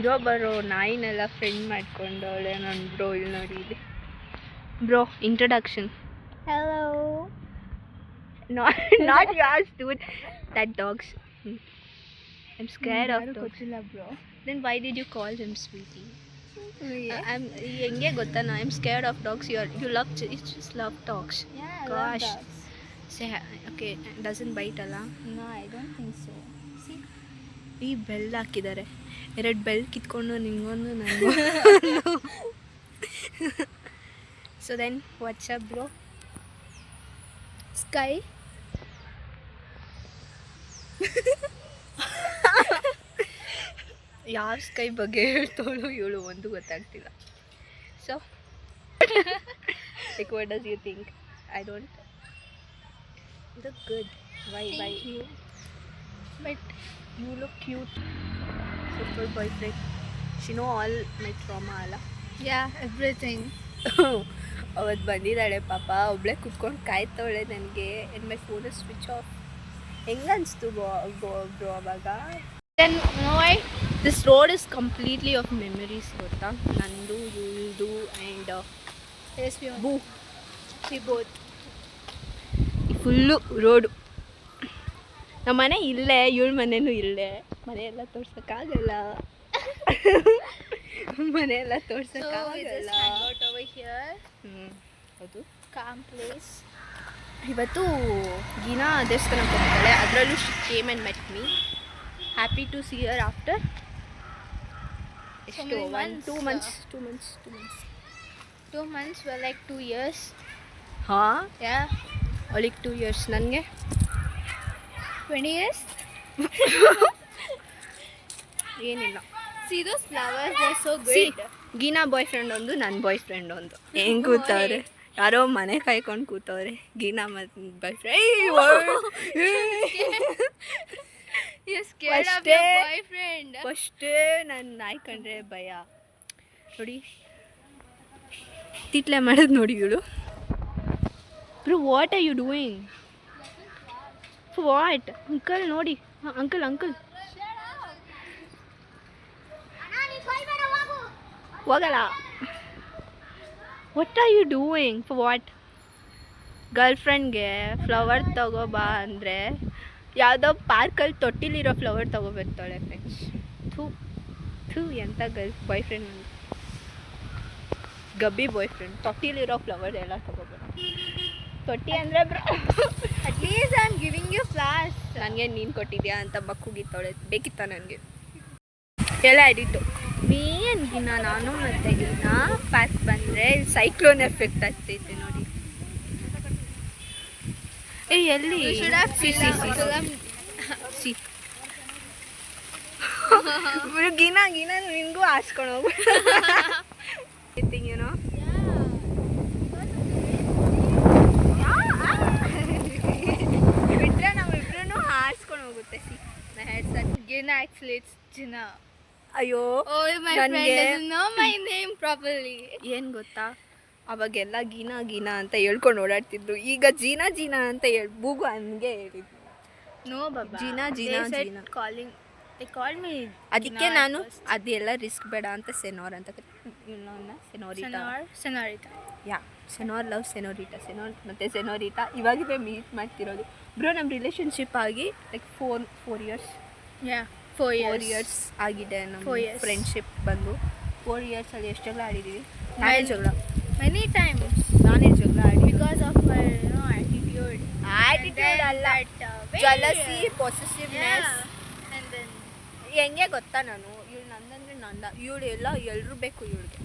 ಇರೋ ಬರೋ ನಾಯಿನೆಲ್ಲ ಫ್ರೆಂಡ್ ಮಾಡ್ಕೊಂಡವಳೆ ನನ್ನ ಬ್ರೋ. ಇಲ್ಲಿ ನೋಡಿ ಇಲ್ಲಿ bro introduction. Hello. Not yours, dude. That dog's. I'm scared of dogs. Bro. Then why did you call him sweetie? Yeah. I'm ಹೆಂಗೆ ಗೊತ್ತಾ ನಾ I'm scared of dogs. You just love dogs. Yeah, I Gosh. love dogs. Say okay, doesn't bite ಅಲ್ಲ? No, I don't think so. See? ಈ bell ಹಾಕಿದ್ದಾರೆ. 2 bell ಕಿತ್ಕೊಂಡು ನಿಂಗೊಂದು ನಾನು. So then what's up bro? Sky. ಯಾವ sky ಬಗ್ಗೆ ಹೇಳ್ತೋಳು ಇವಳು ಒಂದು ಗೊತ್ತಾಗ್ತಿಲ್ಲ. So like what does you think? I don't look good. Why you. But you look cute. Super boyfriend. She know all my trauma ಅಲ್ಲ. Yeah, everything. ಅವತ್ತು ಬಂದಿದ್ದಾಳೆ ಪಾಪ, ಒಬ್ಳೆ ಕುತ್ಕೊಂಡು ಕಾಯ್ತವಳೆ ನನಗೆ. And my phone is switch off. ಹೆಂಗೆ ಅನಿಸ್ತು bro ಅವಾಗ? Then know why this road is completely of memories ಗೊತ್ತಾ, ನಂದು ಇವಳ್ದು ಆ್ಯಂಡ್ Yes, ಬೂ we both. Full road. ನಮ್ಮ ಮನೆ ಇಲ್ಲೇ, ಇವಳ ಮನೆಯೂ ಇಲ್ಲೇ. ಮನೆಯೆಲ್ಲ ತೋರ್ಸೋಕ್ಕಾಗಲ್ಲ. ಮನೆಯೆಲ್ಲ So we just ತೋರ್ಸೋಕ್ಕಾಗಲ್ಲ. hang out over here. ಹೌದು. Calm place. ಇವತ್ತು ಗೀನಾ ದೇವಸ್ಥಾನಕ್ಕೆ ಹೋಗ್ತಾಳೆ. ಅದರಲ್ಲೂ she came and met me. Happy to see her after ಎಷ್ಟು many months, 2 months 2 months 2 months 2 months were like 2 years. ಹಾಂ, Yeah. ಅವಳಿಗೆ 2 years, ನನಗೆ 20 years. ಏನಿಲ್ಲ. See those flowers, they're so See, good. ಗೀನಾ boy friend ಒಂದು, ನನ್ನ boy friend ಒಂದು. ಹೆಂಗೆ ಕೂತವ್ರೆ, ಯಾರೋ ಮನೆ ಕಾಯ್ಕೊಂಡು ಕೂತವ್ರೆ. ಗೀನಾ ಮತ್ತು boy friend. You're scared of First your day. boyfriend. ಫಸ್ಟೇ ನಾನು ನಾಯಿ ಕಂಡ್ರೆ ಭಯ. ನೋಡಿ ತಿಟ್ಲೆ ಮಾಡೋದು ನೋಡಿ ಇವಳು. Bro what are you doing? What uncle ನೋಡಿ, ಅಂಕಲ್ ಹೋಗಲ್ಲ. What are you doing? For what? Girl ಫ್ರೆಂಡ್ಗೆ ಫ್ಲವರ್ ತಗೋಬಾ ಅಂದರೆ ಯಾವುದೋ ಪಾರ್ಕಲ್ಲಿ ತೊಟ್ಟಿಲಿರೋ ಫ್ಲವರ್ ತೊಗೊಬರ್ತಾಳೆ ಫ್ರೆಂಡ್ಸ್. ಥೂ ಎಂಥ ಬಾಯ್ ಫ್ರೆಂಡ್, ಗಬ್ಬಿ ಬಾಯ್ ಫ್ರೆಂಡ್. ತೊಟ್ಟಿಲಿರೋ ಫ್ಲವರ್ ಎಲ್ಲ ತೊಗೊಬರ್ತಾರೆ. ತೊಟ್ಟಿ ಅಂದರೆ bro At least I'm giving you flowers. ನನಗೆ ನೀನು ಕೊಟ್ಟಿದ್ಯಾ ಅಂತ ಬಕ್ಕುಗಿತ್ತವಳೆ. ಬೇಕಿತ್ತ ನನಗೆ ಎಲ್ಲ ಎಡಿಟು. ನೀನ್ಗಿನ ನಾನು ಮತ್ತು ಗೀನಾ ಪಾರ್ಕ್ ಬಂದರೆ ಸೈಕ್ಲೋನ್ ಎಫೆಕ್ಟ್ ಆಗ್ತೈತೆ ನೋಡಿ. ಏ ಎಲ್ಲಿ We should have film. See Gina ನಿನಗೂ ಹಾಸ್ಕೊಂಡು ಹೋಗು. ಏನೋ ಬಿಟ್ಟರೆ ನಾವಿಬ್ರು ಹಾರಿಸ್ಕೊಂಡು ಹೋಗುತ್ತೆ. ಸಿ ಮೈ ಹೆಡ್ ಸಟ್. Gina, actually it's Gina. ಅಯ್ಯೋ Oh, my friend ನನ್ಗೆ doesn't know my name properly. ಏನು ಗೊತ್ತಾ, ಅವಾಗೆಲ್ಲ ಗೀನಾ ಅಂತ ಹೇಳ್ಕೊಂಡು ಓಡಾಡ್ತಿದ್ರು. ಈಗ ಜೀನಾ ಅಂತ ಬೂಗು ಹಂಗೆ ಹೇಳಿದ್ರು. No, Baba. Gina. They called me. ಅದಕ್ಕೆ Gina ನಾನು at first. ಅದೆಲ್ಲ ರಿಸ್ಕ್ ಬೇಡ ಅಂತ ಸೆನೋರ್ ಅಂತ ಸೆನೋರಿಟಾ. Senorita. ಯಾ, ಸೆನೋರ್ ಲವ್ ಸೆನೋರಿಟಾ. ಮತ್ತು ಸೆನೋರಿಟಾ ಇವಾಗಿದೆ ಮೀಟ್ ಮಾಡ್ತಿರೋದು. ಬ್ರೋ ನಮ್ಮ ರಿಲೇಷನ್ಶಿಪ್ ಆಗಿ like 4 years. Yeah, 4 years. 4 years ಆಗಿದೆ ನಮ್ಮ 4 years. ಫ್ರೆಂಡ್ಶಿಪ್ ಬಂದು. 4 yearsಲ್ಲಿ ಎಷ್ಟು ಜಗಳ ಆಡಿದ್ದೀವಿ. ನಾನೇ ಜಗಳ Many times. ಆಡಿ. Because of her, attitude. Attitude ಅಲ್ಲ, very, jealousy, possessiveness. Yeah. And then ಹೆಂಗೆ ಗೊತ್ತಾ, ನಾನು ಇವಳು ನಂದಂದ್ರೆ ನಂದ, ಇವಳು ಎಲ್ಲರೂ ಬೇಕು ಇವಳಿಗೆ.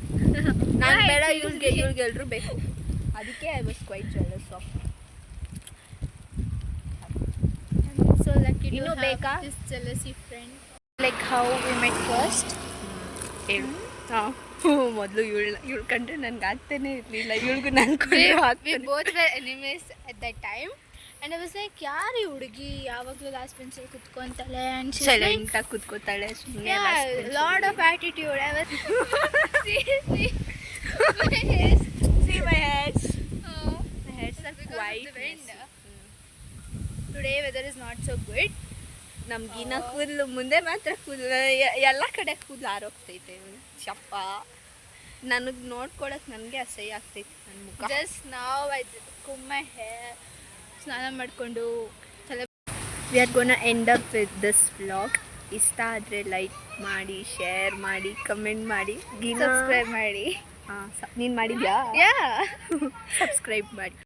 ನಾನು ಬೇಡ, ಇವಳಿಗೆ ಎಲ್ಲರೂ ಬೇಕು. ಅದಕ್ಕೆ I was quite jealous of. I'm so lucky to ಇನ್ನು have ಬೇಕಾ? this jealousy friend. Like how we met first. ಹೇಳು. ಹಾಂ, ಮೊದಲು ಇವಳು ಕಂಡ್ರೆ ನನಗೆ ಆಗ್ತಾನೆ ಇರಲಿಲ್ಲ. ಇವಳಿಗೂ ನಾನು We ಕಂಡ್ರೆ ಆಗ್ತಾನೆ. both were enemies at that time. And I was like, ಯಾರು ಈ ಹುಡುಗಿ ಯಾವಾಗಲೂ ಲಾಸ್ಟ್ ಬೆಂಚಲ್ಲಿ ಕುತ್ಕೊಂತಾಳೆ and she's like, ಸೈಲೆಂಟಾಗಿ ಕೂತ್ಕೋತಾಳೆ ಸುಮ್ಮನೆ. yeah, lot of attitude. I was seriously. My hairs. See my heads. Oh, My heads are because of quite the wind. messy. Today weather is not so good. ನಮ್ಗಿನ್ನ ಕೂದಲು ಮುಂದೆ ಮಾತ್ರ ಕೂದಲು ಎಲ್ಲ ಕಡೆ ಕೂದಲು ಆರೋಗ್ತೈತೆ ಚಪ್ಪ. ನನಗೆ ನೋಡ್ಕೊಳಕ್ಕೆ ನನಗೆ ಅಸಹ್ಯ ಆಗ್ತೈತೆ ನನ್ನ ಮುಖ. ಜಸ್ಟ್ ನಾವು ಕುಮ್ಮೆ ಸ್ನಾನ ಮಾಡಿಕೊಂಡು we are gonna end up with this vlog. ಇಷ್ಟ ಆದರೆ ಲೈಕ್ ಮಾಡಿ, ಶೇರ್ ಮಾಡಿ, ಕಮೆಂಟ್ ಮಾಡಿ, ಸಬ್ಸ್ಕ್ರೈಬ್ ಮಾಡಿ. ಹಾಂ ನೀನು ಮಾಡಿದ್ಯಾ? ಯಾ ಸಬ್ಸ್ಕ್ರೈಬ್ ಮಾಡಿ.